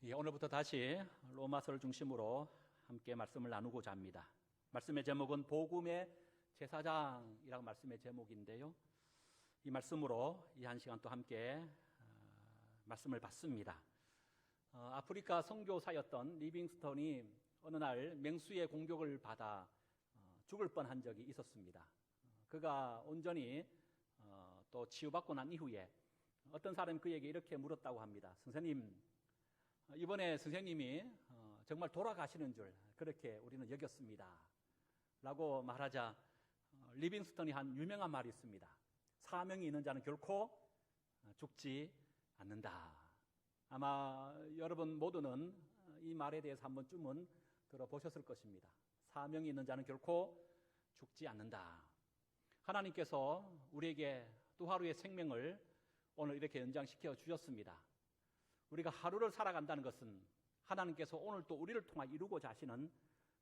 오늘부터 다시 로마서를 중심으로 함께 말씀을 나누고자 합니다. 말씀의 제목은 복음의 제사장이라고 말씀의 제목인데요. 이 말씀으로 이 한 시간 또 함께 말씀을 받습니다. 아프리카 선교사였던 리빙스턴이 어느 날 맹수의 공격을 받아 죽을 뻔한 적이 있었습니다. 그가 온전히 또 치유받고 난 이후에 어떤 사람이 그에게 이렇게 물었다고 합니다. 선생님, 이번에 선생님이 정말 돌아가시는 줄 그렇게 우리는 여겼습니다 라고 말하자 리빙스턴이 한 유명한 말이 있습니다. 사명이 있는 자는 결코 죽지 않는다. 아마 여러분 모두는 이 말에 대해서 한 번쯤은 들어보셨을 것입니다. 사명이 있는 자는 결코 죽지 않는다. 하나님께서 우리에게 또 하루의 생명을 오늘 이렇게 연장시켜 주셨습니다. 우리가 하루를 살아간다는 것은 하나님께서 오늘 또 우리를 통해 이루고자 하시는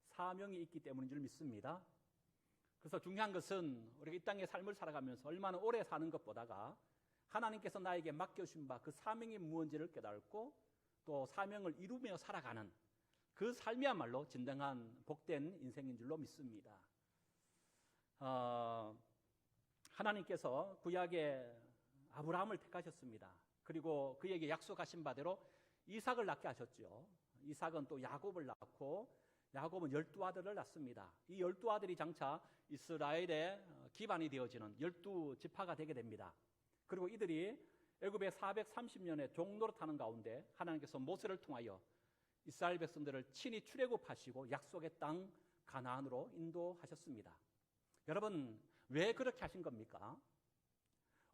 사명이 있기 때문인 줄 믿습니다. 그래서 중요한 것은 우리가 이 땅의 삶을 살아가면서 얼마나 오래 사는 것보다가 하나님께서 나에게 맡겨주신 바 그 사명이 무엇인지를 깨닫고 또 사명을 이루며 살아가는 그 삶이야말로 진정한 복된 인생인 줄로 믿습니다. 하나님께서 구약의 아브라함을 택하셨습니다. 그리고 그에게 약속하신 바대로 이삭을 낳게 하셨죠. 이삭은 또 야곱을 낳고 야곱은 12아들을 낳습니다. 이 12아들이 장차 이스라엘의 기반이 되어지는 12지파가 되게 됩니다. 그리고 이들이 애굽에 430년의 종노릇하는 가운데 하나님께서 모세를 통하여 이스라엘 백성들을 친히 출애굽하시고 약속의 땅 가나안으로 인도하셨습니다. 여러분, 왜 그렇게 하신 겁니까?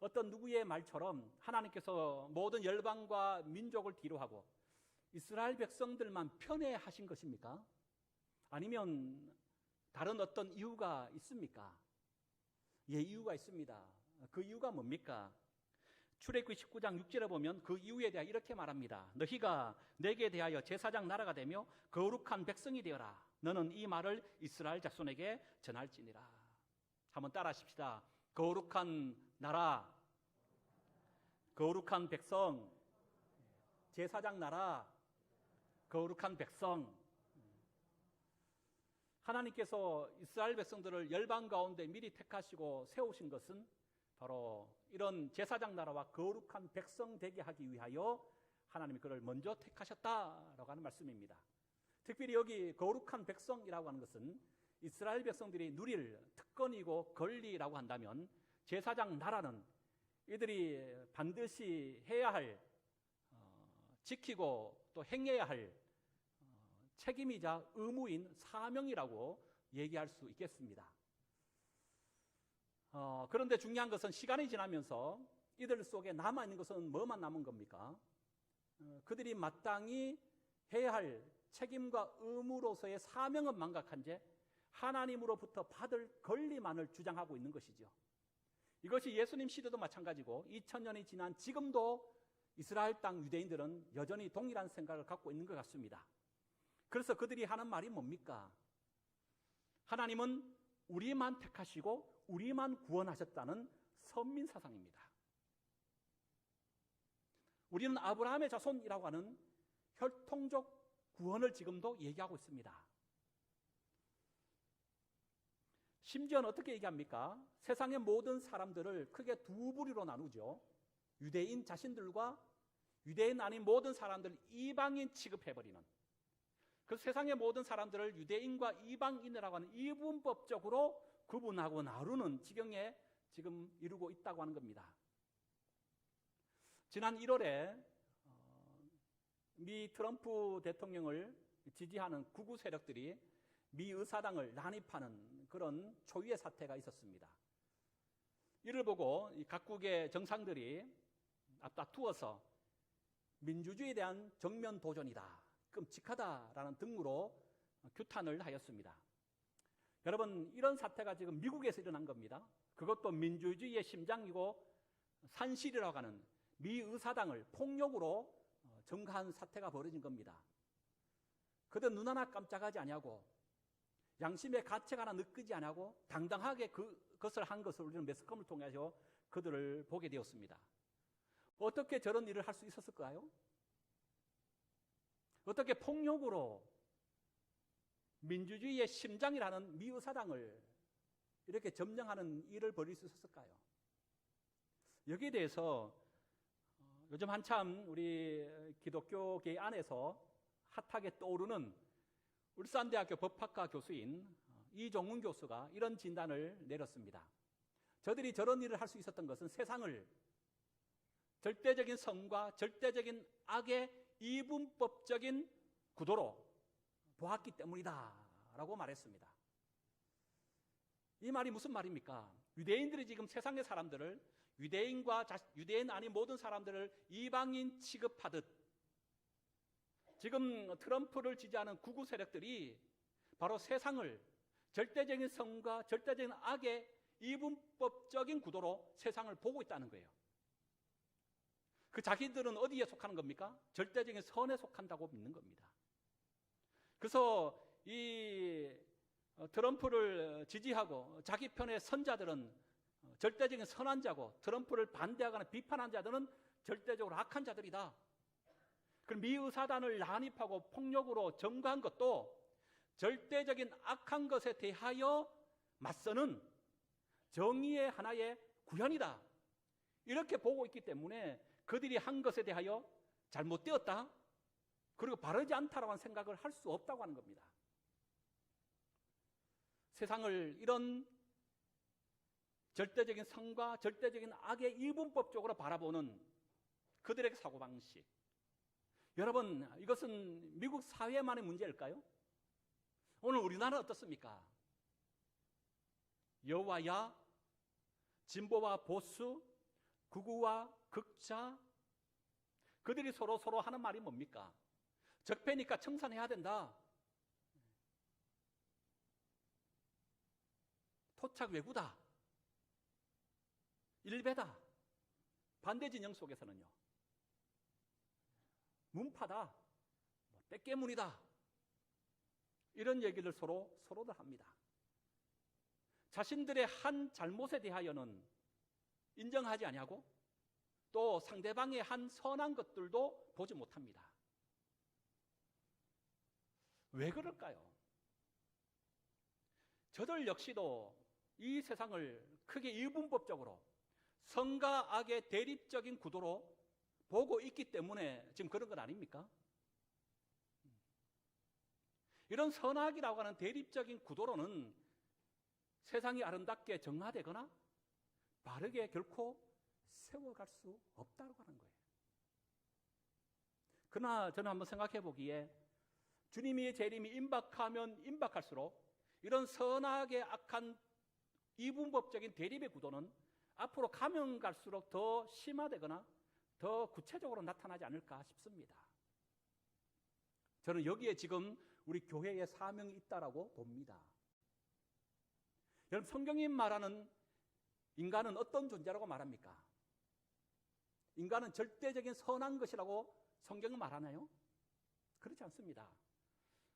어떤 누구의 말처럼 하나님께서 모든 열방과 민족을 뒤로하고 이스라엘 백성들만 편애하신 것입니까? 아니면 다른 어떤 이유가 있습니까? 예, 이유가 있습니다. 그 이유가 뭡니까? 출애굽기 19장 6절에 보면 그 이유에 대하여 이렇게 말합니다. 너희가 내게 대하여 제사장 나라가 되며 거룩한 백성이 되어라. 너는 이 말을 이스라엘 자손에게 전할지니라. 한번 따라 하십시다. 거룩한 나라, 거룩한 백성, 제사장 나라, 거룩한 백성. 하나님께서 이스라엘 백성들을 열방 가운데 미리 택하시고 세우신 것은 바로 이런 제사장 나라와 거룩한 백성 되게 하기 위하여 하나님이 그를 먼저 택하셨다라고 하는 말씀입니다. 특별히 여기 거룩한 백성이라고 하는 것은 이스라엘 백성들이 누릴 특권이고 권리라고 한다면 제사장 나라는 이들이 반드시 해야 할, 지키고 또 행해야 할 책임이자 의무인 사명이라고 얘기할 수 있겠습니다. 그런데 중요한 것은 시간이 지나면서 이들 속에 남아있는 것은 뭐만 남은 겁니까? 그들이 마땅히 해야 할 책임과 의무로서의 사명은 망각한 채 하나님으로부터 받을 권리만을 주장하고 있는 것이죠. 이것이 예수님 시대도 마찬가지고 2000년이 지난 지금도 이스라엘 땅 유대인들은 여전히 동일한 생각을 갖고 있는 것 같습니다. 그래서 그들이 하는 말이 뭡니까? 하나님은 우리만 택하시고 우리만 구원하셨다는 선민 사상입니다. 우리는 아브라함의 자손이라고 하는 혈통적 구원을 지금도 얘기하고 있습니다. 심지어는 어떻게 얘기합니까? 세상의 모든 사람들을 크게 두 부류로 나누죠. 유대인 자신들과 유대인 아닌 모든 사람들을 이방인 취급해버리는, 그 세상의 모든 사람들을 유대인과 이방인이라고 하는 이분법적으로 구분하고 나누는 지경에 지금 이루고 있다고 하는 겁니다. 지난 1월에 미 트럼프 대통령을 지지하는 극우 세력들이 미 의사당을 난입하는 그런 초유의 사태가 있었습니다. 이를 보고 각국의 정상들이 앞다투어서 민주주의에 대한 정면 도전이다, 끔찍하다라는 등으로 규탄을 하였습니다. 여러분, 이런 사태가 지금 미국에서 일어난 겁니다. 그것도 민주주의의 심장이고 산실이라고 하는 미 의사당을 폭력으로 증가한 사태가 벌어진 겁니다. 그들 눈 하나 깜짝하지 아니하고 양심의 가책 하나 느끼지 아니하고 당당하게 그것을 한 것을 우리는 매스컴을 통해서 그들을 보게 되었습니다. 어떻게 저런 일을 할 수 있었을까요? 어떻게 폭력으로 민주주의의 심장이라는 미의사당을 이렇게 점령하는 일을 벌일 수 있었을까요? 여기에 대해서 요즘 한참 우리 기독교계 안에서 핫하게 떠오르는 울산대학교 법학과 교수인 이종훈 교수가 이런 진단을 내렸습니다. 저들이 저런 일을 할 수 있었던 것은 세상을 절대적인 선과 절대적인 악의 이분법적인 구도로 보았기 때문이다 라고 말했습니다. 이 말이 무슨 말입니까? 유대인들이 지금 세상의 사람들을 유대인 아닌 모든 사람들을 이방인 취급하듯 지금 트럼프를 지지하는 극우 세력들이 바로 세상을 절대적인 선과 절대적인 악의 이분법적인 구도로 세상을 보고 있다는 거예요. 그 자기들은 어디에 속하는 겁니까? 절대적인 선에 속한다고 믿는 겁니다. 그래서 이 트럼프를 지지하고 자기 편의 선자들은 절대적인 선한 자고 트럼프를 반대하거나 비판한 자들은 절대적으로 악한 자들이다. 그럼 미의사단을 난입하고 폭력으로 점거한 것도 절대적인 악한 것에 대하여 맞서는 정의의 하나의 구현이다. 이렇게 보고 있기 때문에 그들이 한 것에 대하여 잘못되었다. 그리고 바르지 않다라고 하는 생각을 할 수 없다고 하는 겁니다. 세상을 이런 절대적인 선과 절대적인 악의 이분법적으로 바라보는 그들의 사고방식. 여러분, 이것은 미국 사회만의 문제일까요? 오늘 우리나라는 어떻습니까? 여와야, 진보와 보수, 극우와 극자, 그들이 서로 하는 말이 뭡니까? 적폐니까 청산해야 된다. 토착 왜구다. 일배다. 반대 진영 속에서는요. 문파다. 떼깨문이다. 이런 얘기를 서로들 합니다. 자신들의 한 잘못에 대하여는 인정하지 아니하고 또 상대방의 한 선한 것들도 보지 못합니다. 왜 그럴까요? 저들 역시도 이 세상을 크게 이분법적으로 선과 악의 대립적인 구도로 보고 있기 때문에 지금 그런 건 아닙니까? 이런 선악이라고 하는 대립적인 구도로는 세상이 아름답게 정화되거나 바르게 결코 세워갈 수 없다고 하는 거예요. 그러나 저는 한번 생각해 보기에 주님의 재림이 임박하면 임박할수록 이런 선악의 악한 이분법적인 대립의 구도는 앞으로 가면 갈수록 더 심화되거나 더 구체적으로 나타나지 않을까 싶습니다. 저는 여기에 지금 우리 교회의 사명이 있다라고 봅니다. 여러분, 성경이 말하는 인간은 어떤 존재라고 말합니까? 인간은 절대적인 선한 것이라고 성경은 말하나요? 그렇지 않습니다.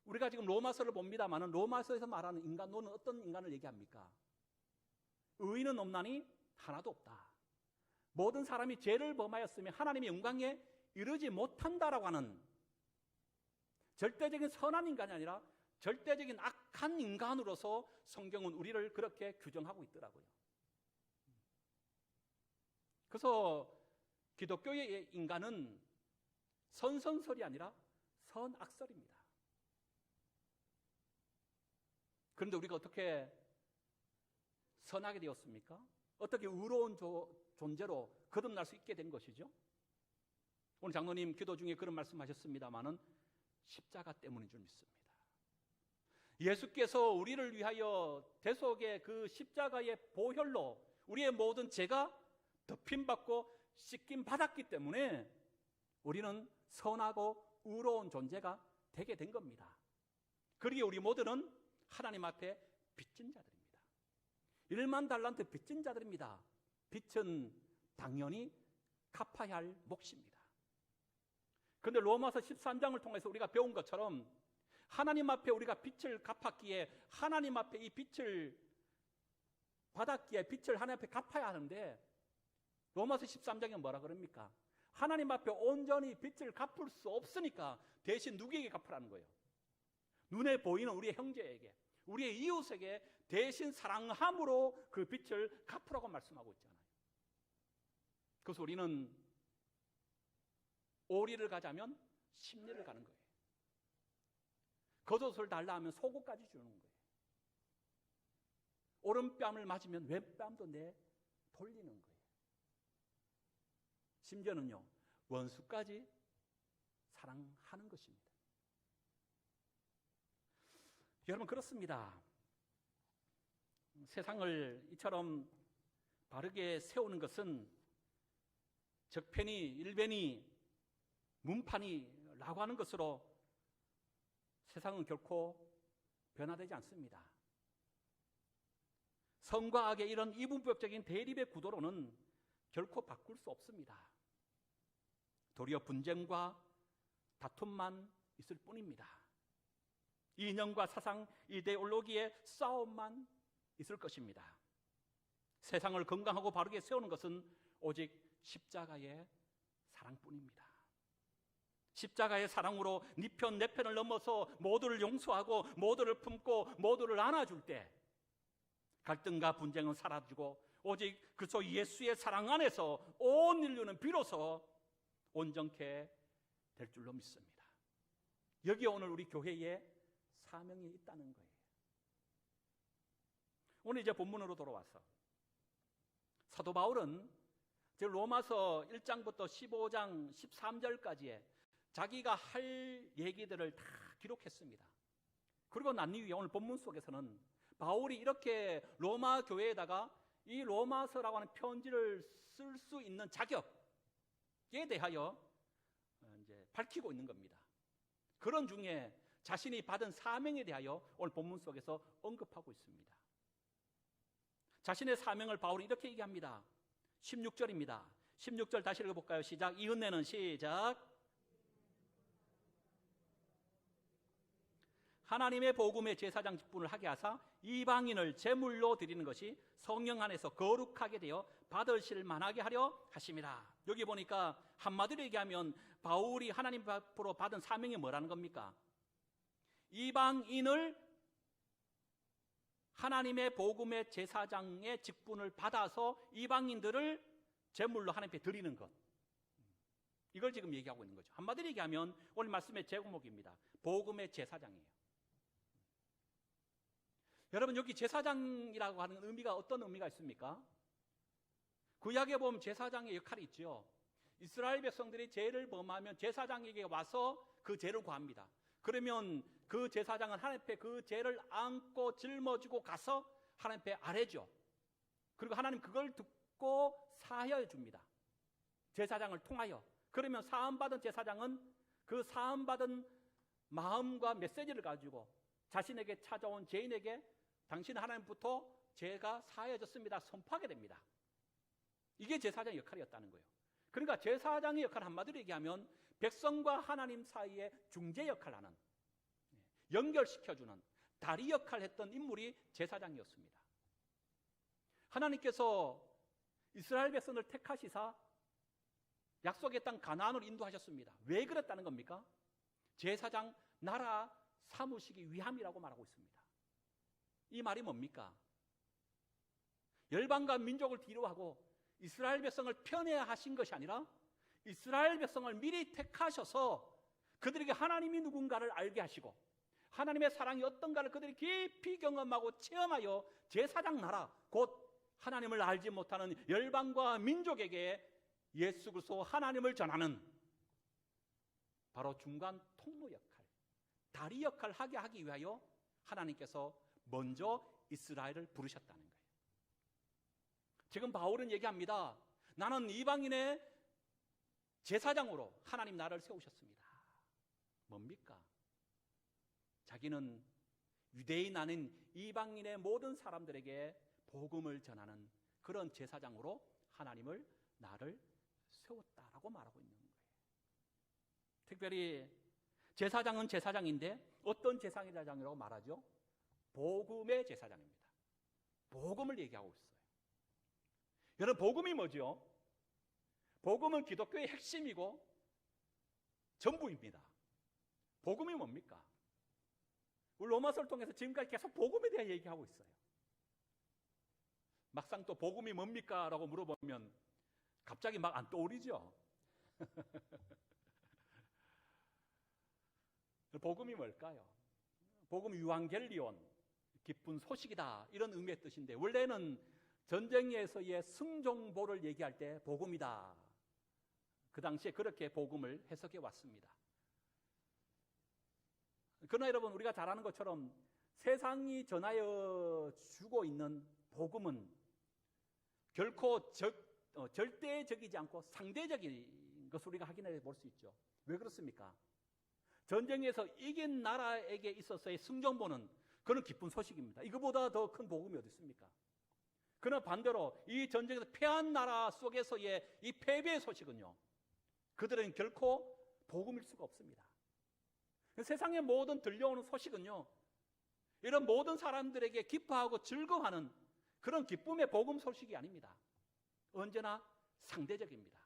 우리가 지금 로마서를 봅니다만 로마서에서 말하는 인간론은 어떤 인간을 얘기합니까? 의인은 없나니 하나도 없다. 모든 사람이 죄를 범하였으며 하나님의 영광에 이르지 못한다라고 하는 절대적인 선한 인간이 아니라 절대적인 악한 인간으로서 성경은 우리를 그렇게 규정하고 있더라고요. 그래서 기독교의 인간은 선선설이 아니라 선악설입니다. 그런데 우리가 어떻게 선하게 되었습니까? 어떻게 의로운 존재로 거듭날 수 있게 된 것이죠? 오늘 장로님 기도 중에 그런 말씀하셨습니다마는 십자가 때문인 줄 믿습니다. 예수께서 우리를 위하여 대속의 그 십자가의 보혈로 우리의 모든 죄가 덮임받고 씻김 받았기 때문에 우리는 선하고 의로운 존재가 되게 된 겁니다. 그러기에 우리 모두는 하나님 앞에 빚진 자들입니다. 1만 달란트 빚진 자들입니다. 빚은 당연히 갚아야 할 몫입니다. 그런데 로마서 13장을 통해서 우리가 배운 것처럼 하나님 앞에 우리가 빚을 갚았기에 하나님 앞에 이 빚을 받았기에 빚을 하나님 앞에 갚아야 하는데 로마서 13장에 뭐라 그럽니까? 하나님 앞에 온전히 빚을 갚을 수 없으니까 대신 누구에게 갚으라는 거예요? 눈에 보이는 우리의 형제에게, 우리의 이웃에게 대신 사랑함으로 그 빚을 갚으라고 말씀하고 있잖아요. 그래서 우리는 오리를 가자면 십리를 가는 거예요. 겉옷을 달라 하면 속옷까지 주는 거예요. 오른뺨을 맞으면 왼뺨도 내 돌리는 거예요. 심지어는요, 원수까지 사랑하는 것입니다. 여러분, 그렇습니다. 세상을 이처럼 바르게 세우는 것은 적편이, 일변이, 문판이라고 하는 것으로 세상은 결코 변화되지 않습니다. 선과 악의 이런 이분법적인 대립의 구도로는 결코 바꿀 수 없습니다. 도리어 분쟁과 다툼만 있을 뿐입니다. 이념과 사상, 이데올로기의 싸움만 있을 것입니다. 세상을 건강하고 바르게 세우는 것은 오직 십자가의 사랑뿐입니다. 십자가의 사랑으로 네 편 내 편을 넘어서 모두를 용서하고 모두를 품고 모두를 안아줄 때 갈등과 분쟁은 사라지고 오직 그리스도 예수의 사랑 안에서 온 인류는 비로소 온전케 될 줄로 믿습니다. 여기에 오늘 우리 교회의 사명이 있다는 거예요. 오늘 이제 본문으로 돌아와서 사도 바울은 로마서 1장부터 15장 13절까지의 자기가 할 얘기들을 다 기록했습니다. 그리고 난 이후에 오늘 본문 속에서는 바울이 이렇게 로마 교회에다가 이 로마서라고 하는 편지를 쓸 수 있는 자격에 대하여 이제 밝히고 있는 겁니다. 그런 중에 자신이 받은 사명에 대하여 오늘 본문 속에서 언급하고 있습니다. 자신의 사명을 바울이 이렇게 얘기합니다. 16절입니다. 16절 다시 읽어볼까요? 시작. 이 은혜는 시작. 하나님의 복음의 제사장 직분을 하게 하사 이방인을 제물로 드리는 것이 성령 안에서 거룩하게 되어 받으실 만하게 하려 하심이라. 여기 보니까 한마디로 얘기하면 바울이 하나님 앞으로 받은 사명이 뭐라는 겁니까? 이방인을 하나님의 복음의 제사장의 직분을 받아서 이방인들을 제물로 하나님께 드리는 것, 이걸 지금 얘기하고 있는 거죠. 한마디로 얘기하면 오늘 말씀의 제목입니다. 복음의 제사장이에요. 여러분, 여기 제사장이라고 하는 의미가 어떤 의미가 있습니까? 구약에 보면 제사장의 역할이 있죠. 이스라엘 백성들이 죄를 범하면 제사장에게 와서 그 죄를 구합니다. 그러면 그 제사장은 하나님 앞에 그 죄를 안고 짊어지고 가서 하나님 앞에 아뢰죠. 그리고 하나님 그걸 듣고 사하여 줍니다. 제사장을 통하여. 그러면 사함받은 제사장은 그 사함받은 마음과 메시지를 가지고 자신에게 찾아온 죄인에게 당신 하나님부터 죄가 사하여졌습니다 선포하게 됩니다. 이게 제사장의 역할이었다는 거예요. 그러니까 제사장의 역할, 한마디로 얘기하면 백성과 하나님 사이에 중재 역할을 하는, 연결시켜주는 다리 역할을 했던 인물이 제사장이었습니다. 하나님께서 이스라엘 백성을 택하시사 약속의 땅 가나안으로 인도하셨습니다. 왜 그랬다는 겁니까? 제사장 나라 삼으시기 위함이라고 말하고 있습니다. 이 말이 뭡니까? 열방과 민족을 뒤로하고 이스라엘 백성을 편애하신 것이 아니라 이스라엘 백성을 미리 택하셔서 그들에게 하나님이 누군가를 알게 하시고 하나님의 사랑이 어떤가를 그들이 깊이 경험하고 체험하여 제사장 나라, 곧 하나님을 알지 못하는 열방과 민족에게 예수 그리스도 하나님을 전하는 바로 중간 통로 역할, 다리 역할을 하게 하기 위하여 하나님께서 먼저 이스라엘을 부르셨다는 거예요. 지금 바울은 얘기합니다. 나는 이방인의 제사장으로 하나님 나를 세우셨습니다. 뭡니까? 자기는 유대인 아닌 이방인의 모든 사람들에게 복음을 전하는 그런 제사장으로 하나님을 나를 세웠다라고 말하고 있는 거예요. 특별히 제사장은 제사장인데 어떤 제사장이라고 말하죠? 복음의 제사장입니다. 복음을 얘기하고 있어요. 여러분, 복음이 뭐죠? 복음은 기독교의 핵심이고 전부입니다. 복음이 뭡니까? 우리 로마서를 통해서 지금까지 계속 복음에 대한 얘기하고 있어요. 막상 또 복음이 뭡니까? 라고 물어보면 갑자기 막 안 떠오르죠. 복음이 뭘까요? 복음이 유앙겔리온, 기쁜 소식이다, 이런 의미의 뜻인데, 원래는 전쟁에서의 승정보를 얘기할 때 복음이다, 그 당시에 그렇게 복음을 해석해 왔습니다. 그러나 여러분, 우리가 잘 아는 것처럼 세상이 전하여 주고 있는 복음은 결코 절대적이지 않고 상대적인 것을 우리가 확인해 볼 수 있죠. 왜 그렇습니까? 전쟁에서 이긴 나라에게 있어서의 승전보는 그런 기쁜 소식입니다. 이거보다 더 큰 복음이 어디 있습니까? 그러나 반대로 이 전쟁에서 패한 나라 속에서의 이 패배의 소식은요, 그들은 결코 복음일 수가 없습니다. 세상의 모든 들려오는 소식은요, 이런 모든 사람들에게 기뻐하고 즐거워하는 그런 기쁨의 복음 소식이 아닙니다. 언제나 상대적입니다.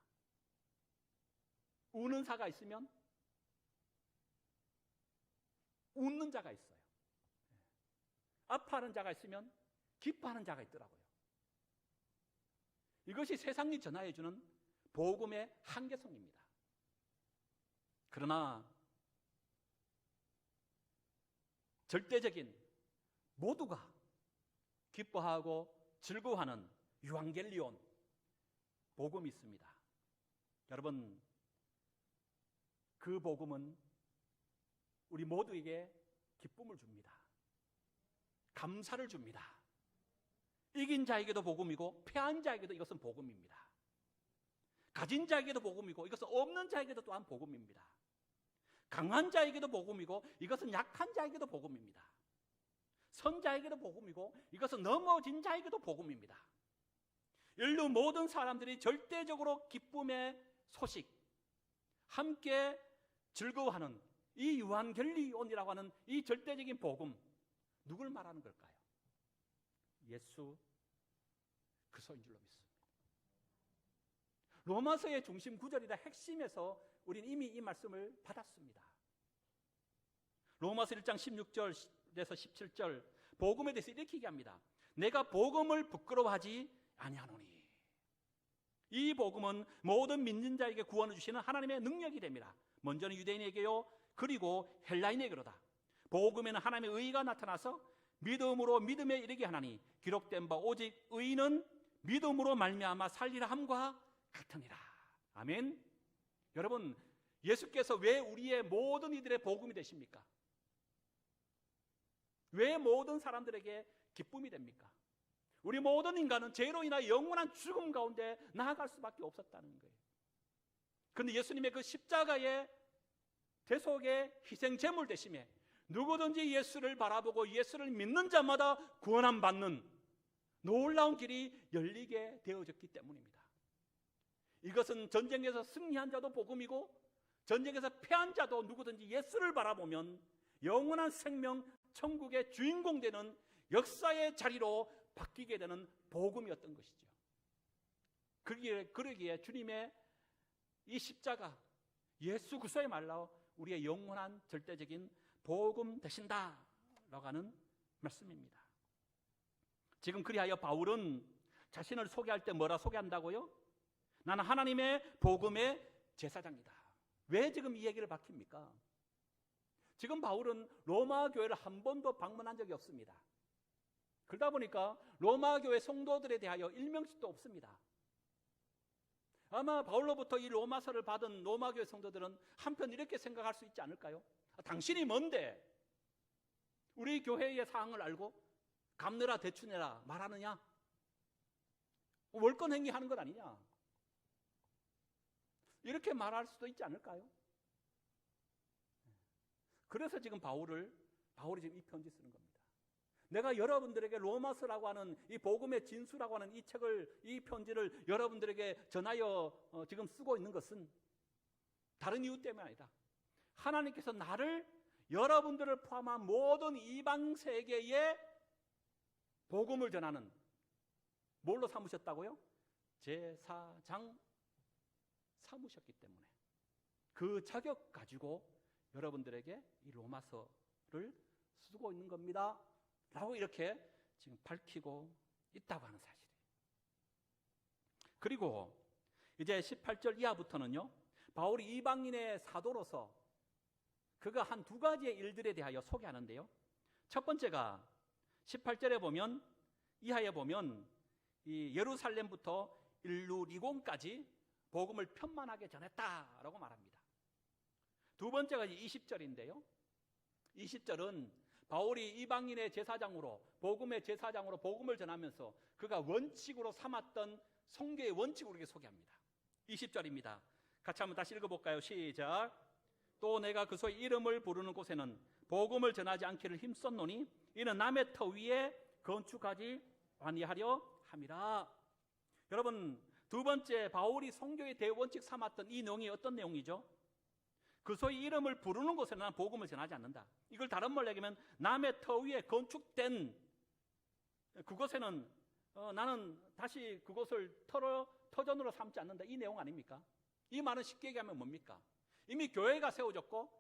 우는 자가 있으면 웃는 자가 있어요. 아파하는 자가 있으면 기뻐하는 자가 있더라고요. 이것이 세상이 전하여주는 복음의 한계성입니다. 그러나 절대적인 모두가 기뻐하고 즐거워하는 유앙겔리온 복음이 있습니다. 여러분, 그 복음은 우리 모두에게 기쁨을 줍니다. 감사를 줍니다. 이긴 자에게도 복음이고 패한 자에게도 이것은 복음입니다. 가진 자에게도 복음이고 이것은 없는 자에게도 또한 복음입니다. 강한 자에게도 복음이고 이것은 약한 자에게도 복음입니다. 선자에게도 복음이고 이것은 넘어진 자에게도 복음입니다. 인류 모든 사람들이 절대적으로 기쁨의 소식, 함께 즐거워하는 이 유한겔리온이라고 하는 이 절대적인 복음, 누굴 말하는 걸까요? 예수 그리스도인 줄로 믿습니다. 로마서의 중심 구절이다 핵심에서 우리는 이미 이 말씀을 받았습니다. 로마서 1장 16절에서 17절 복음에 대해서 이렇게 얘기합니다. 내가 복음을 부끄러워하지 아니하노니. 이 복음은 모든 믿는 자에게 구원을 주시는 하나님의 능력이 됩니다. 먼저는 유대인에게요, 그리고 헬라인에게로다. 복음에는 하나님의 의가 나타나서 믿음으로 믿음에 이르게 하나니 기록된 바 오직 의인은 믿음으로 말미암아 살리라 함과 같으니라. 아멘. 여러분, 예수께서 왜 우리의 모든 이들의 복음이 되십니까? 왜 모든 사람들에게 기쁨이 됩니까? 우리 모든 인간은 죄로 인하여 영원한 죽음 가운데 나아갈 수밖에 없었다는 거예요. 그런데 예수님의 그 십자가의 대속의 희생 제물 되심에 누구든지 예수를 바라보고 예수를 믿는 자마다 구원함 받는 놀라운 길이 열리게 되어졌기 때문입니다. 이것은 전쟁에서 승리한 자도 복음이고 전쟁에서 패한 자도 누구든지 예수를 바라보면 영원한 생명 천국의 주인공 되는 역사의 자리로 바뀌게 되는 복음이었던 것이죠. 그러기에 주님의 이 십자가 예수 그리스도의 말로 우리의 영원한 절대적인 복음 되신다라고 하는 말씀입니다. 지금 그리하여 바울은 자신을 소개할 때 뭐라 소개한다고요? 나는 하나님의 복음의 제사장이다. 왜 지금 이 얘기를 밝힙니까? 지금 바울은 로마 교회를 한 번도 방문한 적이 없습니다. 그러다 보니까 로마 교회 성도들에 대하여 일명씩도 없습니다. 아마 바울로부터 이 로마서를 받은 로마 교회 성도들은 한편 이렇게 생각할 수 있지 않을까요? 당신이 뭔데 우리 교회의 사항을 알고 갚느라 대추내라 말하느냐? 월권 행위하는 것 아니냐? 이렇게 말할 수도 있지 않을까요? 그래서 지금 바울이 지금 이 편지 쓰는 겁니다. 내가 여러분들에게 로마서라고 하는 이 복음의 진수라고 하는 이 편지를 여러분들에게 전하여 지금 쓰고 있는 것은 다른 이유 때문이 아니다. 하나님께서 나를 여러분들을 포함한 모든 이방 세계에 복음을 전하는 뭘로 삼으셨다고요? 제사장 삼으셨기 때문에 그 자격 가지고 여러분들에게 이 로마서를 쓰고 있는 겁니다 라고 이렇게 지금 밝히고 있다고 하는 사실이에요. 그리고 이제 18절 이하부터는요, 바울이 이방인의 사도로서 그가 한 두 가지의 일들에 대하여 소개하는데요, 첫 번째가 18절에 보면, 이하에 보면 이 예루살렘부터 일루리곤까지 복음을 편만하게 전했다라고 말합니다. 두 번째가 20절인데요, 20절은 바울이 이방인의 제사장으로, 복음의 제사장으로 복음을 전하면서 그가 원칙으로 삼았던 성교의 원칙으로 이렇게 소개합니다. 20절입니다. 같이 한번 다시 읽어볼까요? 시작. 또 내가 그 소의 이름을 부르는 곳에는 복음을 전하지 않기를 힘썼노니 이는 남의 터 위에 건축하지 아니하려 함이라. 여러분, 두 번째 바울이 성교의 대원칙 삼았던 이 내용이 어떤 내용이죠? 그 소의 이름을 부르는 곳에는 나는 복음을 전하지 않는다. 이걸 다른 말로 얘기하면 남의 터 위에 건축된 그곳에는 나는 다시 그곳을 터전으로 삼지 않는다. 이 내용 아닙니까? 이 말은 쉽게 얘기하면 뭡니까? 이미 교회가 세워졌고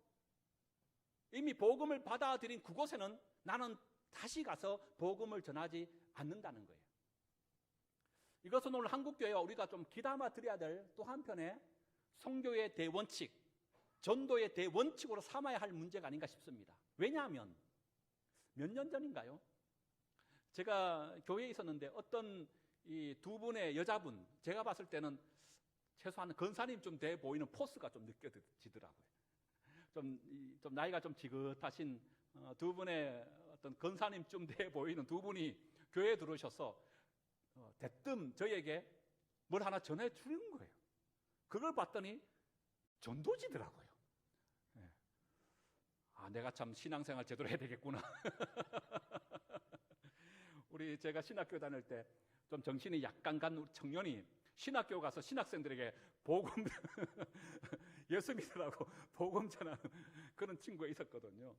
이미 복음을 받아들인 그곳에는 나는 다시 가서 복음을 전하지 않는다는 거예요. 이것은 오늘 한국교회와 우리가 좀 귀담아 드려야 될 또 한편의 성교의 대원칙, 전도의 대원칙으로 삼아야 할 문제가 아닌가 싶습니다. 왜냐하면 몇 년 전인가요? 제가 교회에 있었는데 어떤 이 두 분의 여자분, 제가 봤을 때는 최소한 권사님 좀 돼 보이는 포스가 좀 느껴지더라고요. 좀 나이가 좀 지긋하신 두 분의 어떤 권사님쯤 돼 보이는 두 분이 교회에 들어오셔서 대뜸 저희에게 뭘 하나 전해 주는 거예요. 그걸 봤더니 전도지더라고요. 네. 아, 내가 참 신앙생활 제대로 해야 되겠구나. 제가 신학교 다닐 때 좀 정신이 약간 간 우리 청년이 신학교 가서 신학생들에게 복음 예수 믿으라고 복음 전하는 그런 친구가 있었거든요.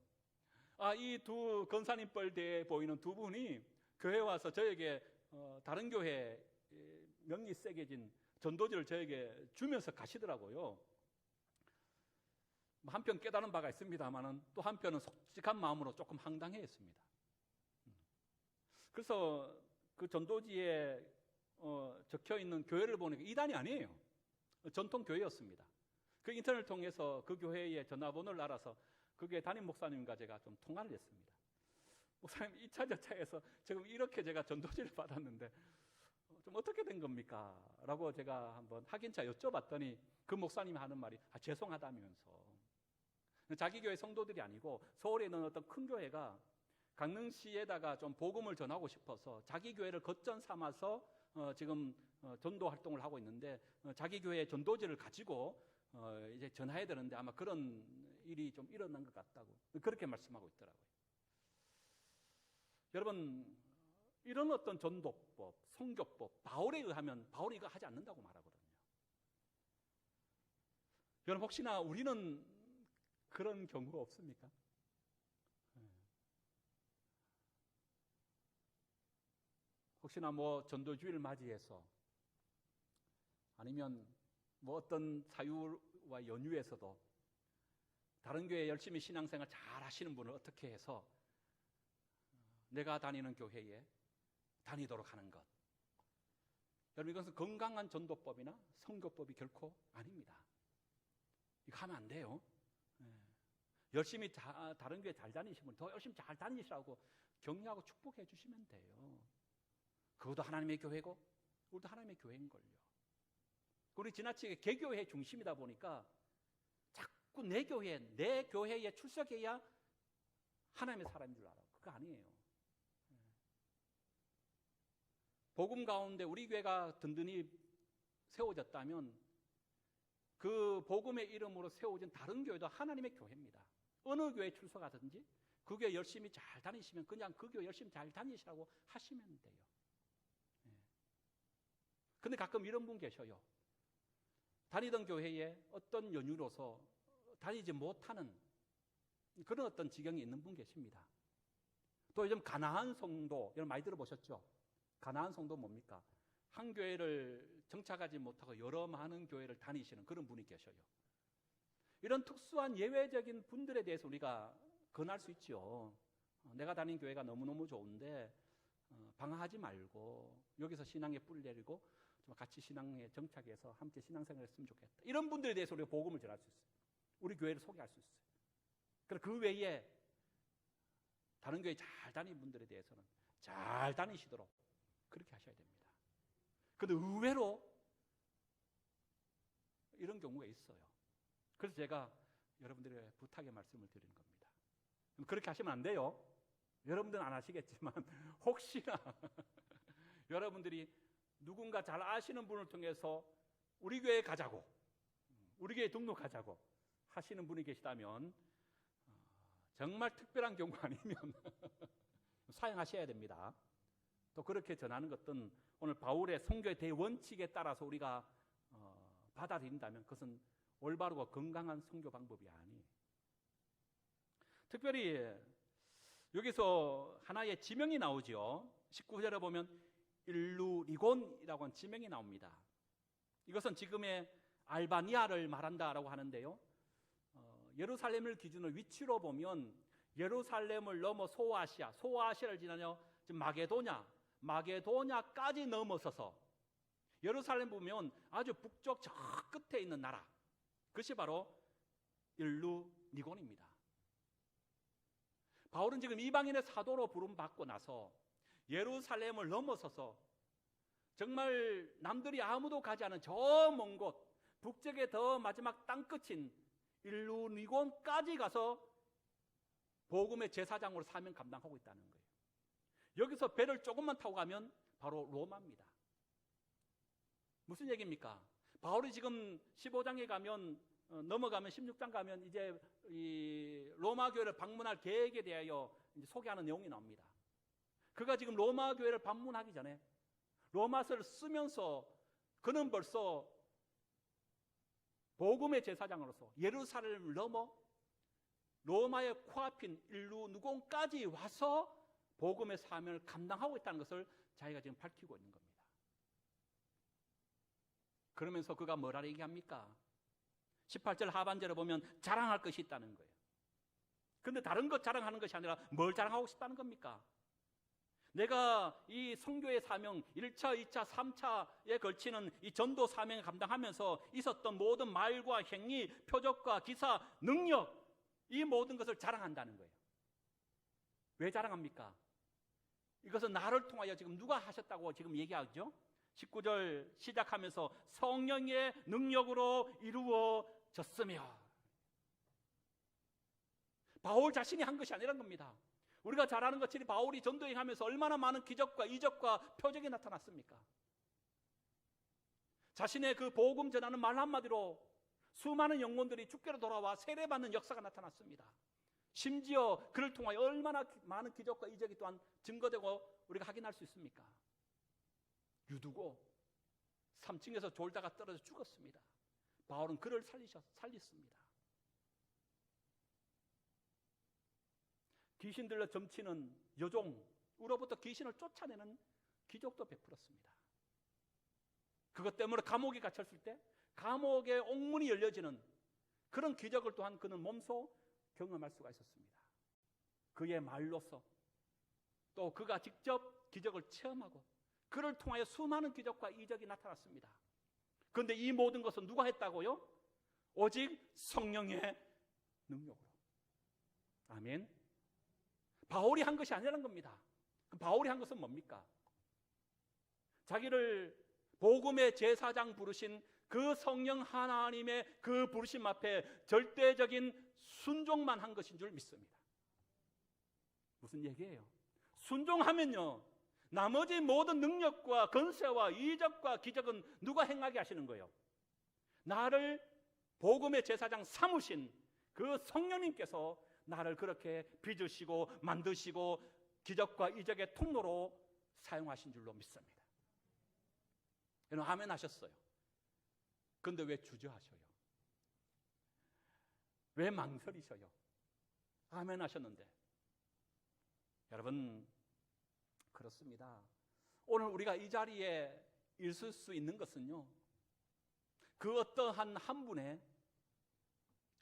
아, 이 두 권사님 뻘대에 보이는 두 분이 교회 와서 저에게 다른 교회 명리 새겨진 전도지를 저에게 주면서 가시더라고요. 한편 깨달은 바가 있습니다만은 또 한편은 솔직한 마음으로 조금 황당해했습니다. 그래서 그 전도지에 적혀 있는 교회를 보니까 이단이 아니에요. 전통 교회였습니다. 그 인터넷을 통해서 그 교회의 전화번호를 알아서 그게 담임 목사님과 제가 좀 통화를 했습니다. 목사님, 2차 절차에서 지금 이렇게 제가 전도지를 받았는데 좀 어떻게 된 겁니까? 라고 제가 한번 확인차 여쭤봤더니 그 목사님이 하는 말이 죄송하다면서, 자기 교회 성도들이 아니고 서울에 있는 어떤 큰 교회가 강릉시에다가 좀 복음을 전하고 싶어서 자기 교회를 거점 삼아서 지금 전도 활동을 하고 있는데 자기 교회의 전도지를 가지고 이제 전해야 되는데 아마 그런 일이 좀 일어난 것 같다고 그렇게 말씀하고 있더라고요. 여러분, 이런 어떤 전도법, 성교법, 바울에 의하면 바울이 이거 하지 않는다고 말하거든요. 여러분, 혹시나 우리는 그런 경우가 없습니까? 혹시나 뭐 전도주의를 맞이해서 아니면 뭐 어떤 사유와 연유에서도 다른 교회에 열심히 신앙생활 잘 하시는 분을 어떻게 해서 내가 다니는 교회에 다니도록 하는 것, 여러분, 이것은 건강한 전도법이나 선교법이 결코 아닙니다. 이거 하면 안 돼요. 열심히 다른 교회 잘 다니시면 더 열심히 잘 다니시라고 격려하고 축복해 주시면 돼요. 그것도 하나님의 교회고 우리도 하나님의 교회인걸요. 우리 지나치게 개교회 중심이다 보니까 자꾸 내 교회에 출석해야 하나님의 사람인 줄 알아. 그거 아니에요. 복음 가운데 우리 교회가 든든히 세워졌다면 그 복음의 이름으로 세워진 다른 교회도 하나님의 교회입니다. 어느 교회에 출석하든지 그 교회 열심히 잘 다니시면 그냥 그 교회 열심히 잘 다니시라고 하시면 돼요. 근데 가끔 이런 분 계셔요. 다니던 교회에 어떤 연유로서 다니지 못하는 그런 어떤 지경이 있는 분 계십니다. 또 요즘 가나안 성도, 여러분 많이 들어보셨죠? 가나안 성도 뭡니까? 한 교회를 정착하지 못하고 여러 많은 교회를 다니시는 그런 분이 계셔요. 이런 특수한 예외적인 분들에 대해서 우리가 권할 수 있죠. 내가 다닌 교회가 너무너무 좋은데 방황하지 말고 여기서 신앙에 뿌리 내리고 좀 같이 신앙에 정착해서 함께 신앙생활을 했으면 좋겠다. 이런 분들에 대해서 우리가 복음을 전할 수 있어요. 우리 교회를 소개할 수 있어요. 그래서 그 외에 다른 교회 잘 다니는 분들에 대해서는 잘 다니시도록 그렇게 하셔야 됩니다. 그런데 의외로 이런 경우가 있어요. 그래서 제가 여러분들의 부탁의 말씀을 드리는 겁니다. 그렇게 하시면 안 돼요. 여러분들은 안 하시겠지만 혹시나 여러분들이 누군가 잘 아시는 분을 통해서 우리 교회에 가자고, 우리 교회에 등록하자고 하시는 분이 계시다면 정말 특별한 경우 아니면 사용하셔야 됩니다. 또 그렇게 전하는 것은 오늘 바울의 선교의 대원칙에 따라서 우리가 받아들인다면 그것은 올바르고 건강한 선교 방법이 아니에요. 특별히 여기서 하나의 지명이 나오죠. 19절에 보면 일루리곤이라고 하는 지명이 나옵니다. 이것은 지금의 알바니아를 말한다라고 하는데요. 예루살렘을 기준으로 위치로 보면 예루살렘을 넘어 소아시아를 지나며 지금 마게도냐까지 넘어서서 예루살렘 보면 아주 북쪽 저 끝에 있는 나라, 그것이 바로 일루리곤입니다. 바울은 지금 이방인의 사도로 부름받고 나서 예루살렘을 넘어서서 정말 남들이 아무도 가지 않은 저 먼 곳, 북쪽의 더 마지막 땅끝인 일루리곤까지 가서 복음의 제사장으로 사명 감당하고 있다는 거예요. 여기서 배를 조금만 타고 가면 바로 로마입니다. 무슨 얘기입니까? 바울이 지금 15장에 가면 넘어가면 16장 가면 이제 이 로마 교회를 방문할 계획에 대하여 이제 소개하는 내용이 나옵니다. 그가 지금 로마 교회를 방문하기 전에 로마서를 쓰면서 그는 벌써 복음의 제사장으로서 예루살렘을 넘어 로마의 코앞인 일루리곤까지 와서 복음의 사명을 감당하고 있다는 것을 자기가 지금 밝히고 있는 겁니다. 그러면서 그가 뭐라 얘기합니까? 18절 하반절에 보면 자랑할 것이 있다는 거예요. 그런데 다른 것 자랑하는 것이 아니라 뭘 자랑하고 싶다는 겁니까? 내가 이 선교의 사명 1차, 2차, 3차에 걸치는 이 전도 사명을 감당하면서 있었던 모든 말과 행위, 표적과 기사, 능력, 이 모든 것을 자랑한다는 거예요. 왜 자랑합니까? 이것은 나를 통하여 지금 누가 하셨다고 지금 얘기하죠? 19절 시작하면서 성령의 능력으로 이루어졌으며, 바울 자신이 한 것이 아니란 겁니다. 우리가 잘 아는 것처럼 바울이 전도행하면서 얼마나 많은 기적과 이적과 표적이 나타났습니까? 자신의 그 복음 전하는 말 한마디로 수많은 영혼들이 주께로 돌아와 세례받는 역사가 나타났습니다. 심지어 그를 통하여 얼마나 많은 기적과 이적이 또한 증거되고 우리가 확인할 수 있습니까? 유두고 3층에서 졸다가 떨어져 죽었습니다. 바울은 그를 살렸습니다. 귀신 들려 점치는 여종으로부터 귀신을 쫓아내는 기적도 베풀었습니다. 그것 때문에 감옥에 갇혔을 때 감옥의 옥문이 열려지는 그런 기적을 또한 그는 몸소 경험할 수가 있었습니다. 그의 말로서 또 그가 직접 기적을 체험하고 그를 통하여 수많은 기적과 이적이 나타났습니다. 그런데 이 모든 것은 누가 했다고요? 오직 성령의 능력으로. 아멘. 바울이 한 것이 아니라는 겁니다. 바울이 한 것은 뭡니까? 자기를 복음의 제사장 부르신 그 성령 하나님의 그 부르심 앞에 절대적인 순종만 한 것인 줄 믿습니다. 무슨 얘기예요? 순종하면요, 나머지 모든 능력과 건세와 이적과 기적은 누가 행하게 하시는 거예요? 나를 복음의 제사장 삼으신 그 성령님께서 나를 그렇게 빚으시고 만드시고 기적과 이적의 통로로 사용하신 줄로 믿습니다. 여러분 아멘 하셨어요. 그런데 왜 주저하셔요? 왜 망설이셔요? 아멘 하셨는데. 여러분 그렇습니다. 오늘 우리가 이 자리에 있을 수 있는 것은요, 그 어떠한 한 분의,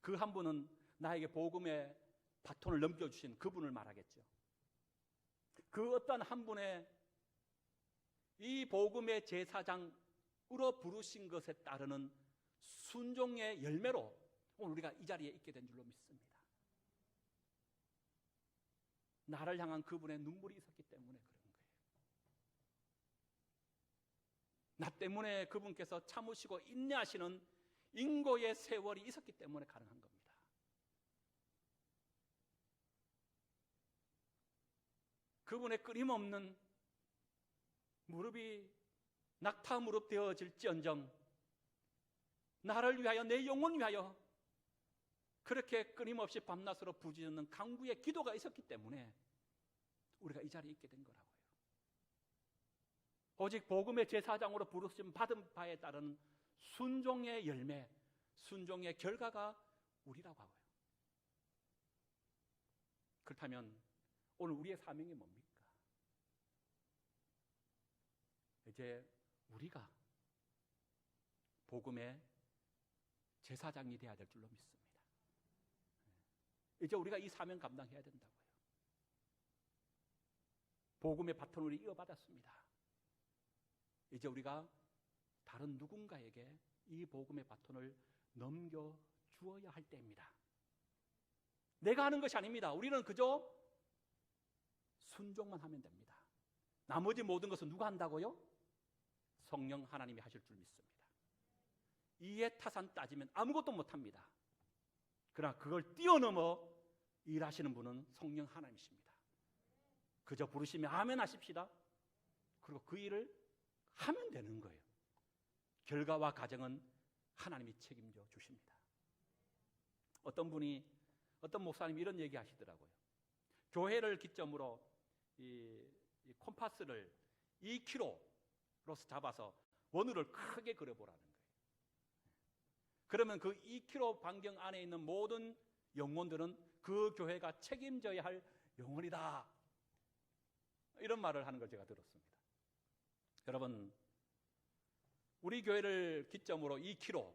그 한 분은 나에게 복음의 바톤을 넘겨주신 그분을 말하겠죠. 그 어떠한 한 분의 이 복음의 제사장으로 부르신 것에 따르는 순종의 열매로 오늘 우리가 이 자리에 있게 된 줄로 믿습니다. 나를 향한 그분의 눈물이 있었기 때문에 그런 거예요. 나 때문에 그분께서 참으시고 인내하시는 인고의 세월이 있었기 때문에 가능한 겁니다. 그분의 끊임없는 무릎이 낙타 무릎 되어질지언정 나를 위하여, 내 영혼 위하여 그렇게 끊임없이 밤낮으로 부지런는 간구의 기도가 있었기 때문에 우리가 이 자리에 있게 된 거라고요. 오직 복음의 제사장으로 부르심 받은 바에 따른 순종의 열매, 순종의 결과가 우리라고 하고요. 그렇다면 오늘 우리의 사명이 뭡니까? 이제 우리가 복음의 제사장이 되어야 될 줄로 믿습니다. 이제 우리가 이 사명 감당해야 된다고요. 복음의 바톤을 이어받았습니다. 이제 우리가 다른 누군가에게 이 복음의 바톤을 넘겨주어야 할 때입니다. 내가 하는 것이 아닙니다. 우리는 그저 순종만 하면 됩니다. 나머지 모든 것은 누가 한다고요? 성령 하나님이 하실 줄 믿습니다. 이에 타산 따지면 아무것도 못합니다. 그러나 그걸 뛰어넘어 일하시는 분은 성령 하나님이십니다. 그저 부르시면 아멘 하십시다. 그리고 그 일을 하면 되는 거예요. 결과와 과정은 하나님이 책임져 주십니다. 어떤 목사님이 이런 얘기 하시더라고요. 교회를 기점으로 이 콤파스를 2km로서 잡아서 원으를 크게 그려보라는 거예요. 그러면 그 2km 반경 안에 있는 모든 영혼들은 그 교회가 책임져야 할 영혼이다. 이런 말을 하는 걸 제가 들었습니다. 여러분, 우리 교회를 기점으로 2km,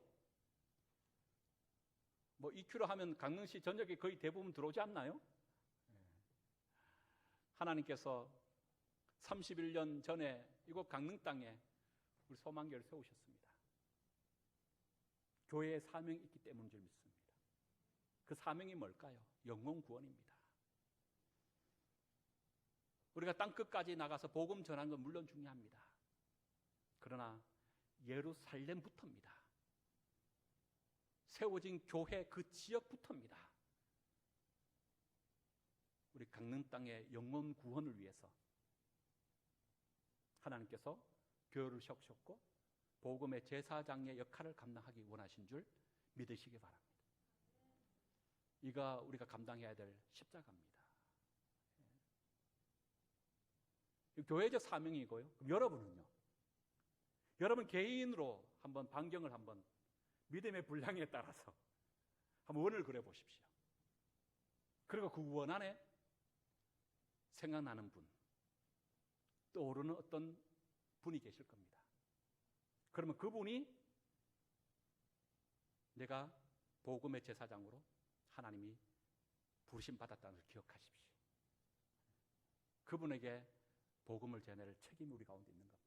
2km 하면 강릉시 전역에 거의 대부분 들어오지 않나요? 하나님께서 31년 전에 이곳 강릉 땅에 우리 소망교회를 세우셨습니다. 교회의 사명이 있기 때문인 줄 믿습니다. 그 사명이 뭘까요? 영혼 구원입니다. 우리가 땅끝까지 나가서 복음 전하는 건 물론 중요합니다. 그러나 예루살렘부터입니다. 세워진 교회 그 지역부터입니다. 우리 강릉 땅의 영혼 구원을 위해서 하나님께서 교회를 세우셨고 복음의 제사장의 역할을 감당하기 원하신 줄 믿으시기 바랍니다. 이가 우리가 감당해야 될 십자가입니다. 교회적 사명이고요. 그럼 여러분은요? 여러분 개인으로 한번 반경을 한번 믿음의 분량에 따라서 한번 원을 그려보십시오. 그리고 그 원 안에 생각나는 분, 떠오르는 어떤 분이 계실 겁니다. 그러면 그분이 내가 복음의 제사장으로 하나님이 부르심 받았다는 걸 기억하십시오. 그분에게 복음을 전할 책임이 우리 가운데 있는 겁니다.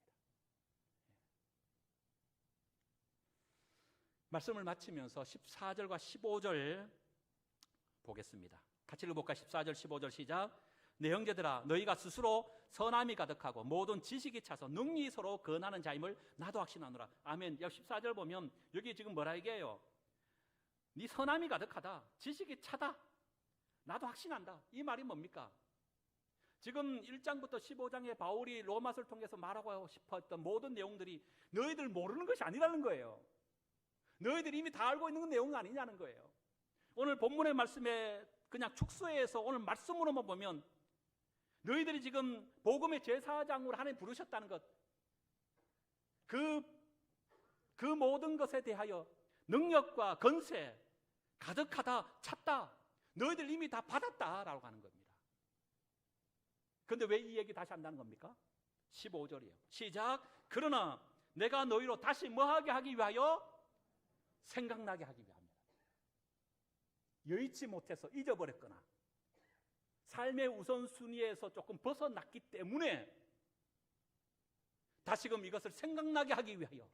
말씀을 마치면서 14절과 15절 보겠습니다. 같이 읽어볼까요? 14절 15절 시작. 내 형제들아 너희가 스스로 선함이 가득하고 모든 지식이 차서 능히 서로 권하는 자임을 나도 확신하노라. 아멘. 14절 보면 여기 지금 뭐라 얘기해요? 네 선함이 가득하다, 지식이 차다, 나도 확신한다. 이 말이 뭡니까? 지금 1장부터 15장에 바울이 로마서를 통해서 말하고 싶었던 모든 내용들이 너희들 모르는 것이 아니라는 거예요. 너희들이 이미 다 알고 있는 내용은 아니냐는 거예요. 오늘 본문의 말씀에 그냥 축소해서 오늘 말씀으로만 보면 너희들이 지금 복음의 제사장으로 하나님 부르셨다는 것, 그 모든 것에 대하여 능력과 권세 가득하다, 찼다, 너희들 이미 다 받았다라고 하는 겁니다. 그런데 왜 이 얘기 다시 한다는 겁니까? 15절이에요. 시작. 그러나 내가 너희로 다시 뭐하게 하기 위하여? 생각나게 하기 위함이다. 여의치 못해서 잊어버렸거나 삶의 우선순위에서 조금 벗어났기 때문에 다시금 이것을 생각나게 하기 위하여.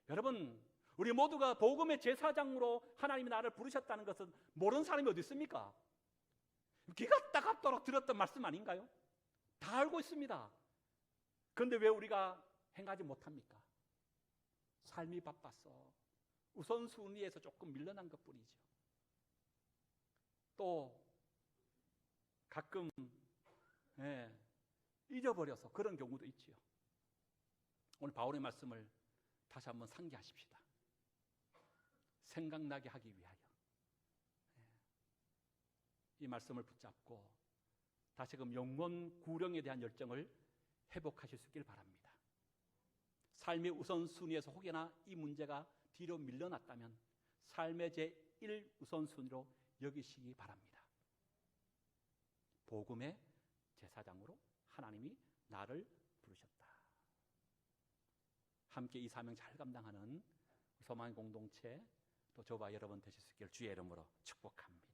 여러분, 우리 모두가 복음의 제사장으로 하나님이 나를 부르셨다는 것은 모르는 사람이 어디 있습니까? 귀가 따갑도록 들었던 말씀 아닌가요? 다 알고 있습니다. 그런데 왜 우리가 행하지 못합니까? 삶이 바빠서 우선순위에서 조금 밀려난 것뿐이죠. 또 가끔 잊어버려서 그런 경우도 있지요. 오늘 바울의 말씀을 다시 한번 상기하십시다. 생각나게 하기 위하여 이 말씀을 붙잡고 다시금 영원 구령에 대한 열정을 회복하실 수 있길 바랍니다. 삶의 우선순위에서 혹여나 이 문제가 뒤로 밀려났다면 삶의 제1우선순위로 여기시기 바랍니다. 복음의 제사장으로 하나님이 나를 부르셨다. 함께 이 사명 잘 감당하는 소망의 공동체 또 저와 여러분 되실 수 있기를 주의 이름으로 축복합니다.